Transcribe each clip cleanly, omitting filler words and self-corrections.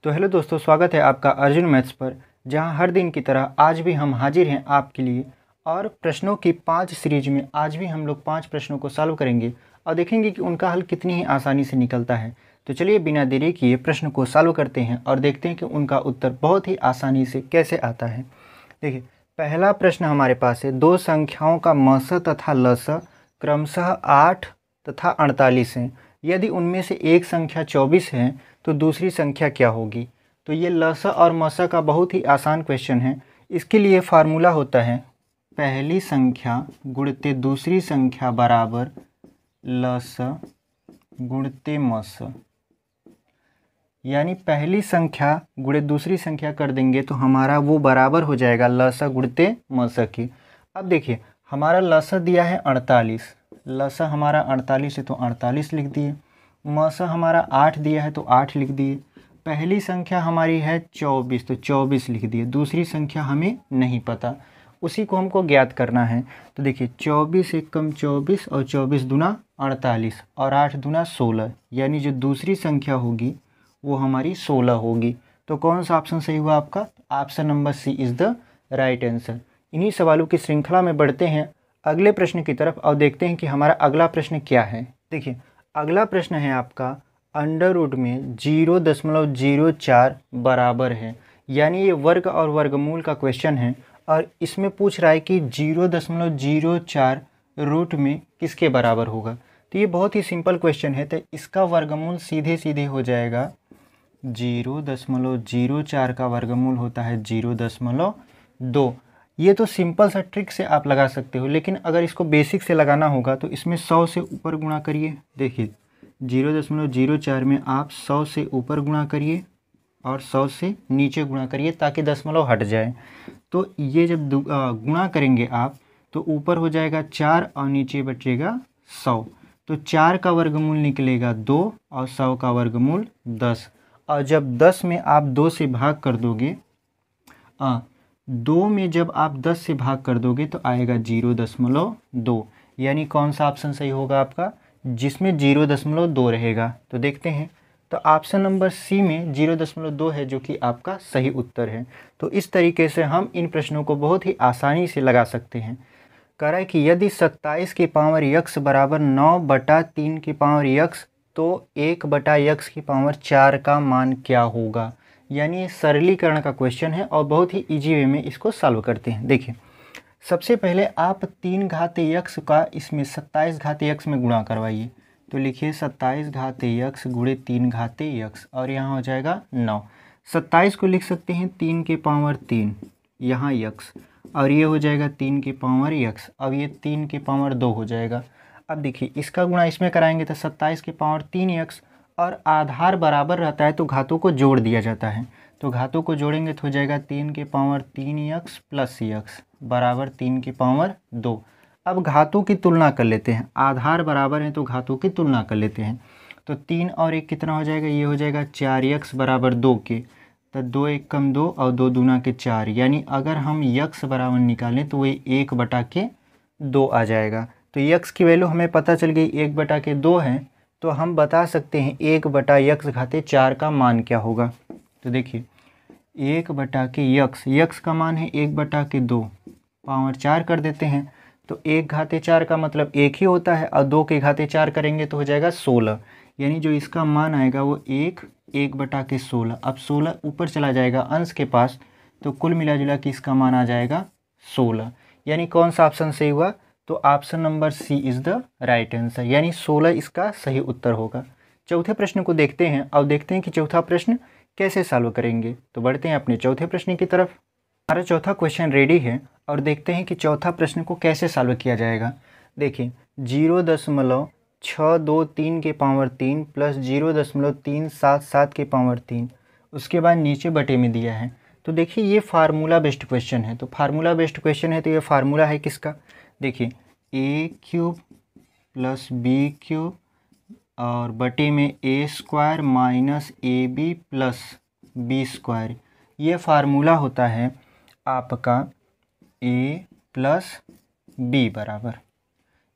तो हेलो दोस्तों, स्वागत है आपका अर्जुन मैथ्स पर, जहां हर दिन की तरह आज भी हम हाजिर हैं आपके लिए। और प्रश्नों की 5 सीरीज में आज भी हम लोग 5 प्रश्नों को सॉल्व करेंगे और देखेंगे कि उनका हल कितनी ही आसानी से निकलता है। तो चलिए बिना देरी किए प्रश्न को सॉल्व करते हैं और देखते हैं कि उनका उत्तर बहुत ही आसानी से कैसे आता है। देखिए, पहला प्रश्न हमारे पास है, दो संख्याओं का मस तथा लस क्रमशः 8 तथा 48 हैं। यदि उनमें से एक संख्या 24 है तो दूसरी संख्या क्या होगी। तो ये लस और मस का बहुत ही आसान क्वेश्चन है। इसके लिए फार्मूला होता है पहली संख्या गुणते दूसरी संख्या बराबर लस गुणते मस। यानी पहली संख्या गुणे दूसरी संख्या कर देंगे तो हमारा वो बराबर हो जाएगा लस गुणते मस की। अब देखिए, हमारा लस दिया है 48, लस हमारा 48 है तो 48 लिख दिए। मस हमारा 8 दिया है तो 8 लिख दिए। पहली संख्या हमारी है 24 तो 24 लिख दिए। दूसरी संख्या हमें नहीं पता, उसी को हमको ज्ञात करना है। तो देखिए, 24 एकम 24 और 24 दूना 48 और 8 दूना 16, यानी जो दूसरी संख्या होगी वो हमारी 16 होगी। तो कौन सा ऑप्शन सही हुआ आपका? Option number C is the right answer. इन्हीं सवालों की श्रृंखला में बढ़ते हैं अगले प्रश्न की तरफ और देखते हैं कि हमारा अगला प्रश्न क्या है। देखिए, अगला प्रश्न है आपका अंडर रूट में 0.04 बराबर है। यानी ये वर्ग और वर्गमूल का क्वेश्चन है और इसमें पूछ रहा है कि 0.04 रूट में किसके बराबर होगा। तो ये बहुत ही सिंपल क्वेश्चन है। तो इसका वर्गमूल सीधे सीधे हो जाएगा 0.04 का वर्गमूल होता है 0.2। ये तो सिंपल सा ट्रिक से आप लगा सकते हो, लेकिन अगर इसको बेसिक से लगाना होगा तो इसमें 100 से ऊपर गुणा करिए। देखिए, 0.04 में आप 100 से ऊपर गुणा करिए और 100 से नीचे गुणा करिए ताकि दशमलव हट जाए। तो ये जब गुणा करेंगे आप तो ऊपर हो जाएगा 4 और नीचे बचेगा 100। तो 4 का वर्गमूल निकलेगा 2 और 100 का वर्गमूल 10। और जब 10 में आप 2 से भाग कर दोगे, 2 में जब आप 10 से भाग कर दोगे तो आएगा 0.2। यानी कौन सा ऑप्शन सही होगा आपका? जिसमें 0.2 रहेगा। तो देखते हैं, तो ऑप्शन नंबर सी में 0.2 है जो कि आपका सही उत्तर है। तो इस तरीके से हम इन प्रश्नों को बहुत ही आसानी से लगा सकते हैं। कह रहा है कि यदि 27 की पावर यक्स बराबर 9/3 की पावर यक्स तो 1/x यक्स की पावर 4 का मान क्या होगा। यानी ये सरलीकरण का क्वेश्चन है और बहुत ही इजी वे में इसको सॉल्व करते हैं। देखिए, सबसे पहले आप 3 घात यक्स का इसमें 27 घात यक्स में गुणा करवाइए। तो लिखिए 27 घात यक्स गुणे 3 घात यक्स और यहाँ हो जाएगा 9। 27 को लिख सकते हैं 3 के पावर 3, यहाँ यक्स, और ये हो जाएगा 3 के पावर यक्स। अब ये 3 के पावर 2 हो जाएगा। अब देखिए, इसका गुणा इसमें कराएंगे तो 27 के पावर 3 यक्स, और आधार बराबर रहता है तो घातों को जोड़ दिया जाता है। तो घातों को जोड़ेंगे तो हो जाएगा 3 के पावर 3 यक्स प्लस यक्स बराबर 3 के पावर 2। अब घातों की तुलना कर लेते हैं, आधार बराबर है तो घातों की तुलना कर लेते हैं। तो 3 और 1 कितना हो जाएगा? ये हो जाएगा 4 यक्स बराबर 2 के। तो 2 1 कम 2 और 2 दूना के 4। यानी अगर हम यक्स बराबर निकालें तो वही 1/2 आ जाएगा। तो यक्स की वैल्यू हमें पता चल गई 1/2 है। तो हम बता सकते हैं 1/x घाते 4 का मान क्या होगा। तो देखिए, 1/यक्स, यक्स का मान है 1/2, पावर 4 कर देते हैं। तो 1 घाते 4 का मतलब 1 ही होता है और 2 के घाते 4 करेंगे तो हो जाएगा 16। यानी जो इसका मान आएगा वो 1/16। अब 16 ऊपर चला जाएगा अंश के पास, तो कुल मिला जुला के इसका मान आ जाएगा 16। यानी कौन सा ऑप्शन सही हुआ? तो option number C is the right answer, यानी 16 इसका सही उत्तर होगा। चौथे प्रश्न को देखते हैं और देखते हैं कि चौथा प्रश्न कैसे सॉल्व करेंगे। तो बढ़ते हैं अपने चौथे प्रश्न की तरफ। हमारा चौथा क्वेश्चन रेडी है और देखते हैं कि चौथा प्रश्न को कैसे सॉल्व किया जाएगा। देखिए, 0.623 के पावर 3 प्लस 0.377 के पावर 3, उसके बाद नीचे बटे में दिया है। तो देखिए, ये फार्मूला बेस्ड क्वेश्चन है। तो फार्मूला बेस्ड क्वेश्चन है तो ये फार्मूला है किसका? देखिए, a³ प्लस b³ और बटे में a² minus ab plus b²। ये फार्मूला होता है आपका a प्लस b बराबर,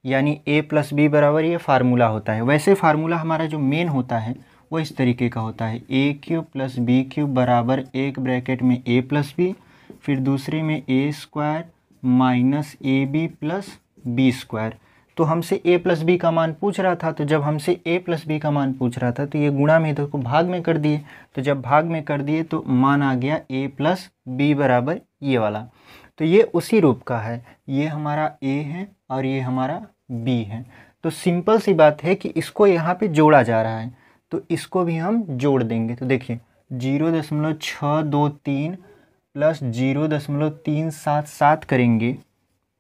यानी a प्लस b बराबर ये फार्मूला होता है। वैसे फार्मूला हमारा जो मेन होता है वो इस तरीके का होता है, ए क्यूब प्लस बी क्यूब बराबर एक ब्रैकेट में ए प्लस बी, फिर दूसरे में A square minus A B plus B square. तो हमसे a प्लस बी का मान पूछ रहा था, तो जब हमसे a प्लस बी का मान पूछ रहा था तो ये गुणा में इधर को भाग में कर दिए, तो जब भाग में कर दिए तो मान आ गया a प्लस बी बराबर ये वाला। तो ये उसी रूप का है, ये हमारा a है और ये हमारा b है। तो सिंपल सी बात है कि इसको यहाँ पे जोड़ा जा रहा है, तो इसको भी हम जोड़ देंगे। तो देखिए 0.623 प्लस 0.377 करेंगे,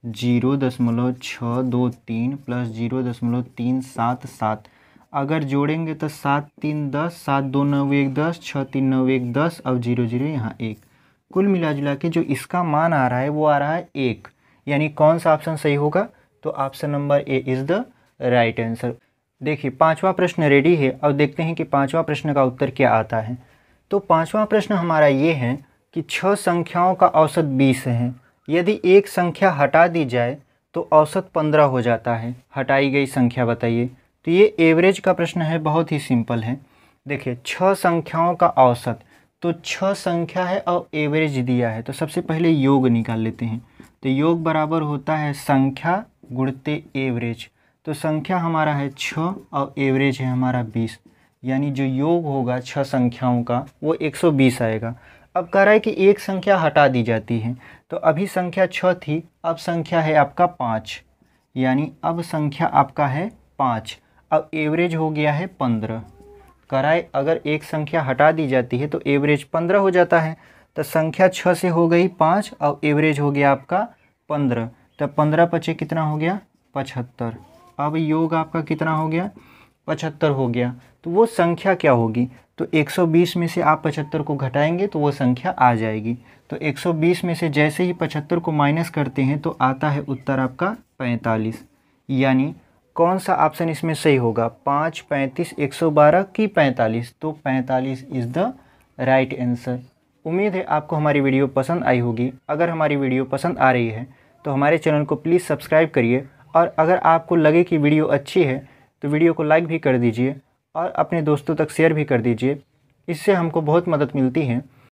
0.623 प्लस 0.377 अगर जोड़ेंगे तो 7 3 10, 7 2 9 1 10, 6 3 9 1 10, अब 0 0 यहाँ 1। कुल मिला जुला के जो इसका मान आ रहा है वो आ रहा है 1, यानी कौन सा ऑप्शन सही होगा? तो option number A is the right answer. देखिए पांचवा प्रश्न रेडी है, अब देखते हैं कि पांचवा प्रश्न का उत्तर क्या आता है। तो पांचवा प्रश्न हमारा ये है कि 6 संख्याओं का औसत 20 है, यदि एक संख्या हटा दी जाए तो औसत 15 हो जाता है, हटाई गई संख्या बताइए। तो ये एवरेज का प्रश्न है, बहुत ही सिंपल है। देखिए 6 संख्याओं का औसत, तो 6 संख्या है और एवरेज दिया है, तो सबसे पहले योग निकाल लेते हैं। तो योग बराबर होता है संख्या गुणते एवरेज। तो संख्या हमारा है 6 और एवरेज है हमारा 20, यानी जो योग होगा 6 संख्याओं का वो 120 आएगा। अब कह रहा है कि एक संख्या हटा दी जाती है, तो अभी संख्या 6 थी, अब संख्या है आपका 5, यानी अब संख्या आपका है 5, अब एवरेज हो गया है 15। कह रहा है अगर एक संख्या हटा दी जाती है तो एवरेज 15 हो जाता है, तो संख्या 6 से हो गई 5 और एवरेज हो गया आपका 15, तो 15 पचे कितना हो गया? 75। अब योग आपका कितना हो गया? 75 हो गया। तो वो संख्या क्या होगी? तो 120 में से आप 75 को घटाएंगे तो वो संख्या आ जाएगी। तो 120 में से जैसे ही 75 को माइनस करते हैं तो आता है उत्तर आपका 45, यानी कौन सा ऑप्शन इसमें सही होगा? 5, 35, 112 की 45? तो 45 इज़ द राइट आंसर। उम्मीद है आपको हमारी वीडियो पसंद आई होगी। अगर हमारी वीडियो पसंद आ रही है तो हमारे चैनल को प्लीज़ सब्सक्राइब करिए, और अगर आपको लगे कि वीडियो अच्छी है तो वीडियो को लाइक भी कर दीजिए और अपने दोस्तों तक शेयर भी कर दीजिए। इससे हमको बहुत मदद मिलती है।